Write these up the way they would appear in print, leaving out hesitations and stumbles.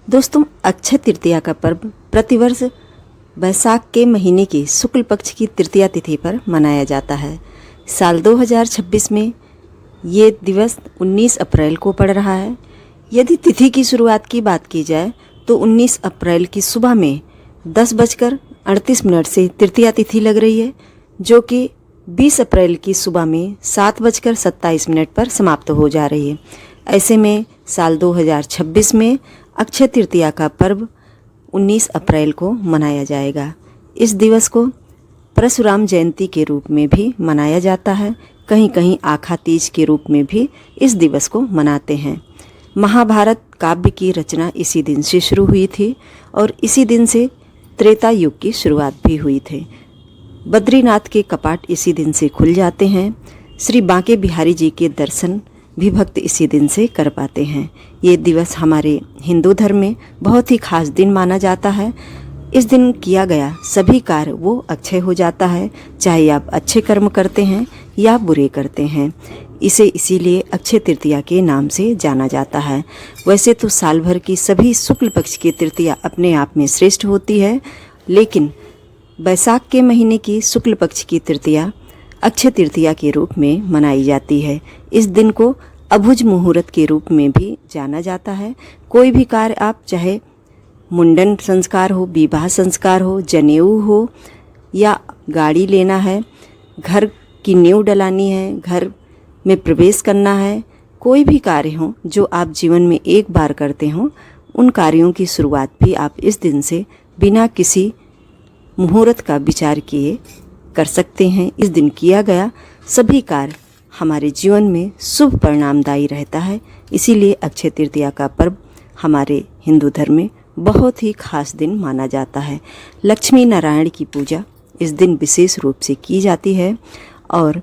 दोस्तों, अक्षय तृतीया का पर्व प्रतिवर्ष बैसाख के महीने की शुक्ल पक्ष की तृतीया तिथि पर मनाया जाता है। साल 2026 में ये दिवस 19 अप्रैल को पड़ रहा है। यदि तिथि की शुरुआत की बात की जाए तो 19 अप्रैल की सुबह में 10:38 से तृतीया तिथि लग रही है, जो कि 20 अप्रैल की सुबह में 7:27 पर समाप्त हो जा रही है। ऐसे में साल 2026 में अक्षय तृतीया का पर्व 19 अप्रैल को मनाया जाएगा। इस दिवस को परशुराम जयंती के रूप में भी मनाया जाता है। कहीं कहीं आखा तीज के रूप में भी इस दिवस को मनाते हैं। महाभारत काव्य की रचना इसी दिन से शुरू हुई थी और इसी दिन से त्रेता युग की शुरुआत भी हुई थी। बद्रीनाथ के कपाट इसी दिन से खुल जाते हैं। श्री बांके बिहारी जी के दर्शन भी भक्त इसी दिन से कर पाते हैं। ये दिवस हमारे हिंदू धर्म में बहुत ही खास दिन माना जाता है। इस दिन किया गया सभी कार्य वो अक्षय हो जाता है, चाहे आप अच्छे कर्म करते हैं या बुरे करते हैं। इसे इसीलिए अक्षय तृतीया के नाम से जाना जाता है। वैसे तो साल भर की सभी शुक्ल पक्ष की तृतीया अपने आप में श्रेष्ठ होती है, लेकिन बैसाख के महीने की शुक्ल पक्ष की तृतीया अक्षय तृतीया के रूप में मनाई जाती है। इस दिन को अभुज मुहूर्त के रूप में भी जाना जाता है। कोई भी कार्य आप, चाहे मुंडन संस्कार हो, विवाह संस्कार हो, जनेऊ हो, या गाड़ी लेना है, घर की नींव डलानी है, घर में प्रवेश करना है, कोई भी कार्य हो जो आप जीवन में एक बार करते हो, उन कार्यों की शुरुआत भी आप इस दिन से बिना किसी मुहूर्त का विचार किए कर सकते हैं। इस दिन किया गया सभी कार्य हमारे जीवन में शुभ परिणामदायी रहता है। इसीलिए अक्षय तृतीया का पर्व हमारे हिंदू धर्म में बहुत ही खास दिन माना जाता है। लक्ष्मी नारायण की पूजा इस दिन विशेष रूप से की जाती है और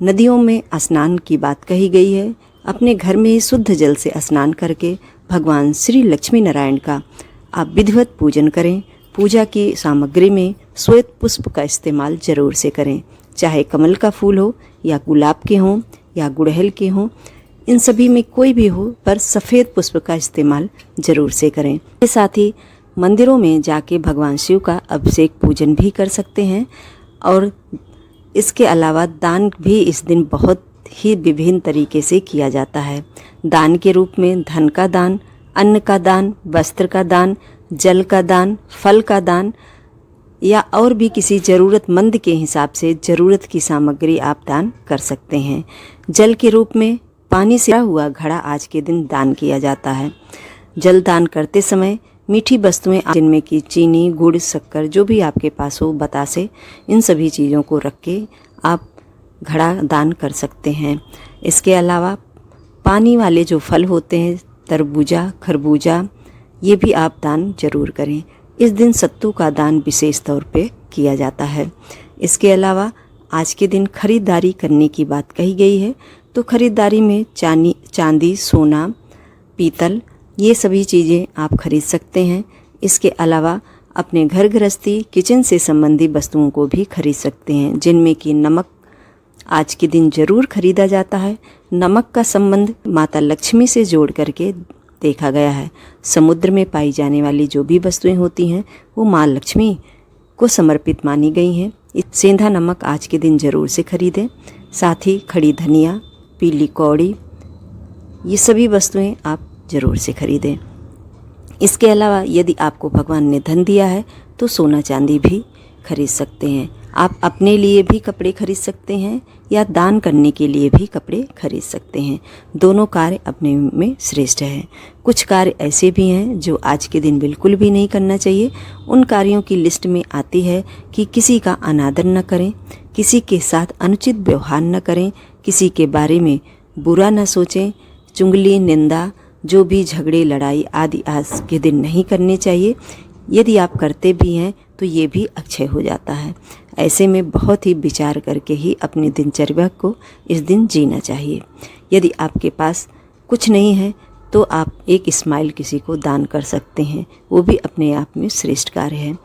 नदियों में स्नान की बात कही गई है। अपने घर में ही शुद्ध जल से स्नान करके भगवान श्री लक्ष्मी नारायण का आप विधिवत पूजन करें। पूजा की सामग्री में श्वेत पुष्प का इस्तेमाल जरूर से करें, चाहे कमल का फूल हो या गुलाब के हों या गुड़हल के हों, इन सभी में कोई भी हो, पर सफ़ेद पुष्प का इस्तेमाल जरूर से करें। इसके साथ ही मंदिरों में जाके भगवान शिव का अभिषेक पूजन भी कर सकते हैं। और इसके अलावा दान भी इस दिन बहुत ही विभिन्न तरीके से किया जाता है। दान के रूप में धन का दान, अन्न का दान, वस्त्र का दान, जल का दान, फल का दान, या और भी किसी ज़रूरतमंद के हिसाब से ज़रूरत की सामग्री आप दान कर सकते हैं। जल के रूप में पानी से हुआ घड़ा आज के दिन दान किया जाता है। जल दान करते समय मीठी वस्तुएं, जिनमें कि चीनी, गुड़, शक्कर, जो भी आपके पास हो, बतासे, इन सभी चीज़ों को रख के आप घड़ा दान कर सकते हैं। इसके अलावा पानी वाले जो फल होते हैं, तरबूजा, खरबूजा, ये भी आप दान जरूर करें। इस दिन सत्तू का दान विशेष तौर पे किया जाता है। इसके अलावा आज के दिन खरीदारी करने की बात कही गई है, तो खरीदारी में चांदी, सोना, पीतल, ये सभी चीज़ें आप खरीद सकते हैं। इसके अलावा अपने घर गृहस्थी, किचन से संबंधी वस्तुओं को भी खरीद सकते हैं, जिनमें कि नमक आज के दिन जरूर खरीदा जाता है। नमक का संबंध माता लक्ष्मी से जोड़ करके देखा गया है। समुद्र में पाई जाने वाली जो भी वस्तुएं होती हैं वो माँ लक्ष्मी को समर्पित मानी गई हैं। सेंधा नमक आज के दिन जरूर से खरीदें। साथ ही खड़ी धनिया, पीली कौड़ी, ये सभी वस्तुएं आप जरूर से खरीदें। इसके अलावा यदि आपको भगवान ने धन दिया है तो सोना चांदी भी खरीद सकते हैं। आप अपने लिए भी कपड़े खरीद सकते हैं या दान करने के लिए भी कपड़े खरीद सकते हैं। दोनों कार्य अपने में श्रेष्ठ हैं। कुछ कार्य ऐसे भी हैं जो आज के दिन बिल्कुल भी नहीं करना चाहिए। उन कार्यों की लिस्ट में आती है कि किसी का अनादर न करें, किसी के साथ अनुचित व्यवहार न करें, किसी के बारे में बुरा न सोचें, चुगली, निंदा, जो भी झगड़े, लड़ाई आदि आज के दिन नहीं करने चाहिए। यदि आप करते भी हैं तो ये भी अक्षय हो जाता है। ऐसे में बहुत ही विचार करके ही अपनी दिनचर्या को इस दिन जीना चाहिए। यदि आपके पास कुछ नहीं है तो आप एक स्माइल किसी को दान कर सकते हैं, वो भी अपने आप में श्रेष्ठ कार्य है।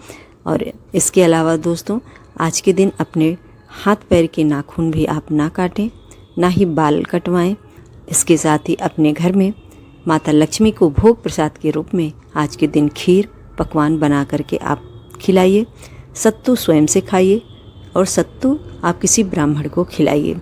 और इसके अलावा दोस्तों, आज के दिन अपने हाथ पैर के नाखून भी आप ना काटें, ना ही बाल कटवाएं। इसके साथ ही अपने घर में माता लक्ष्मी को भोग प्रसाद के रूप में आज के दिन खीर पकवान बना करके आप खिलाइए। सत्तू स्वयं से खाइए और सत्तू आप किसी ब्राह्मण को खिलाइए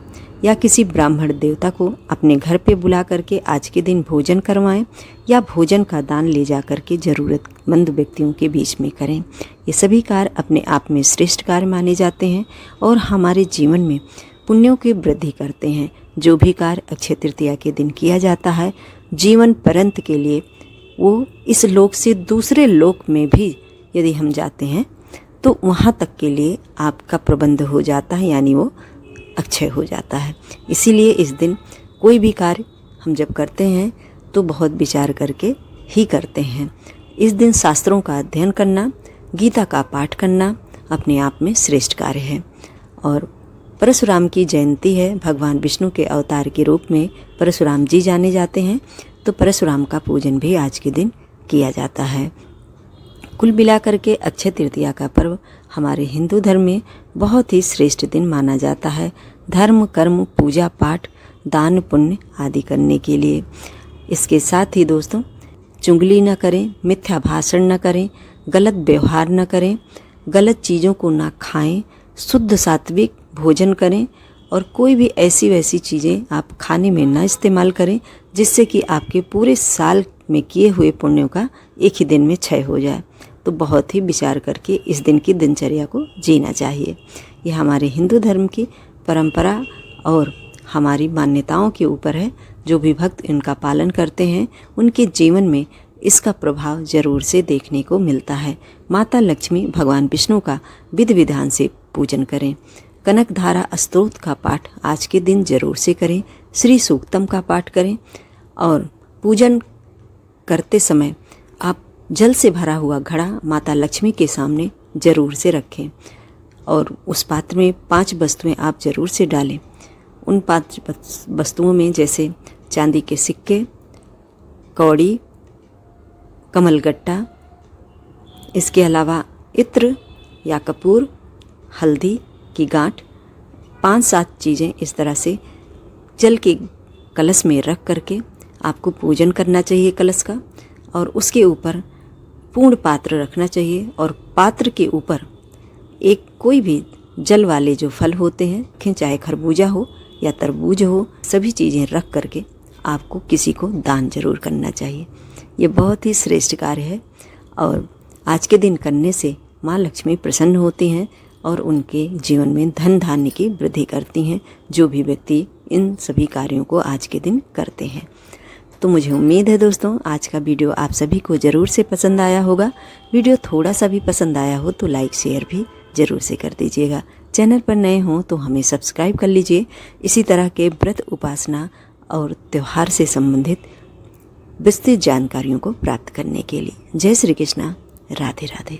या किसी ब्राह्मण देवता को अपने घर पे बुला करके आज के दिन भोजन करवाएं या भोजन का दान ले जा करके ज़रूरतमंद व्यक्तियों के बीच में करें। ये सभी कार्य अपने आप में श्रेष्ठ कार्य माने जाते हैं और हमारे जीवन में पुण्यों की वृद्धि करते हैं। जो भी कार्य अक्षय तृतीया के दिन किया जाता है जीवन पर्यंत के लिए, वो इस लोक से दूसरे लोक में भी यदि हम जाते हैं तो वहाँ तक के लिए आपका प्रबंध हो जाता है, यानी वो अक्षय हो जाता है। इसीलिए इस दिन कोई भी कार्य हम जब करते हैं तो बहुत विचार करके ही करते हैं। इस दिन शास्त्रों का अध्ययन करना, गीता का पाठ करना अपने आप में श्रेष्ठ कार्य है। और परशुराम की जयंती है, भगवान विष्णु के अवतार के रूप में परशुराम जी जाने जाते हैं, तो परशुराम का पूजन भी आज के दिन किया जाता है। कुल मिलाकर के अक्षय तृतीया का पर्व हमारे हिंदू धर्म में बहुत ही श्रेष्ठ दिन माना जाता है, धर्म कर्म पूजा पाठ दान पुण्य आदि करने के लिए। इसके साथ ही दोस्तों, चुगली न करें, मिथ्या भाषण न करें, गलत व्यवहार न करें, गलत चीज़ों को ना खाएं, शुद्ध सात्विक भोजन करें और कोई भी ऐसी वैसी चीज़ें आप खाने में न इस्तेमाल करें जिससे कि आपके पूरे साल में किए हुए पुण्यों का एक ही दिन में क्षय हो जाए। तो बहुत ही विचार करके इस दिन की दिनचर्या को जीना चाहिए। यह हमारे हिंदू धर्म की परंपरा और हमारी मान्यताओं के ऊपर है। जो भी भक्त इनका पालन करते हैं उनके जीवन में इसका प्रभाव जरूर से देखने को मिलता है। माता लक्ष्मी भगवान विष्णु का विधि विधान से पूजन करें। कनक धारा स्तोत्र का पाठ आज के दिन जरूर से करें। श्री सूक्तम का पाठ करें और पूजन करते समय आप जल से भरा हुआ घड़ा माता लक्ष्मी के सामने जरूर से रखें और उस पात्र में 5 वस्तुएं आप जरूर से डालें। उन 5 वस्तुओं में जैसे चांदी के सिक्के, कौड़ी, कमलगट्टा, इसके अलावा इत्र या कपूर, हल्दी की गांठ, 5-7 चीज़ें इस तरह से जल के कलश में रख करके आपको पूजन करना चाहिए कलश का। और उसके ऊपर पूर्ण पात्र रखना चाहिए और पात्र के ऊपर एक कोई भी जल वाले जो फल होते हैं, चाहे खरबूजा हो या तरबूज हो, सभी चीज़ें रख करके आपको किसी को दान जरूर करना चाहिए। ये बहुत ही श्रेष्ठ कार्य है और आज के दिन करने से माँ लक्ष्मी प्रसन्न होती हैं और उनके जीवन में धन धान्य की वृद्धि करती हैं, जो भी व्यक्ति इन सभी कार्यों को आज के दिन करते हैं। तो मुझे उम्मीद है दोस्तों आज का वीडियो आप सभी को ज़रूर से पसंद आया होगा। वीडियो थोड़ा सा भी पसंद आया हो तो लाइक शेयर भी ज़रूर से कर दीजिएगा। चैनल पर नए हों तो हमें सब्सक्राइब कर लीजिए इसी तरह के व्रत उपासना और त्यौहार से संबंधित विस्तृत जानकारियों को प्राप्त करने के लिए। जय श्री कृष्णा, राधे राधे।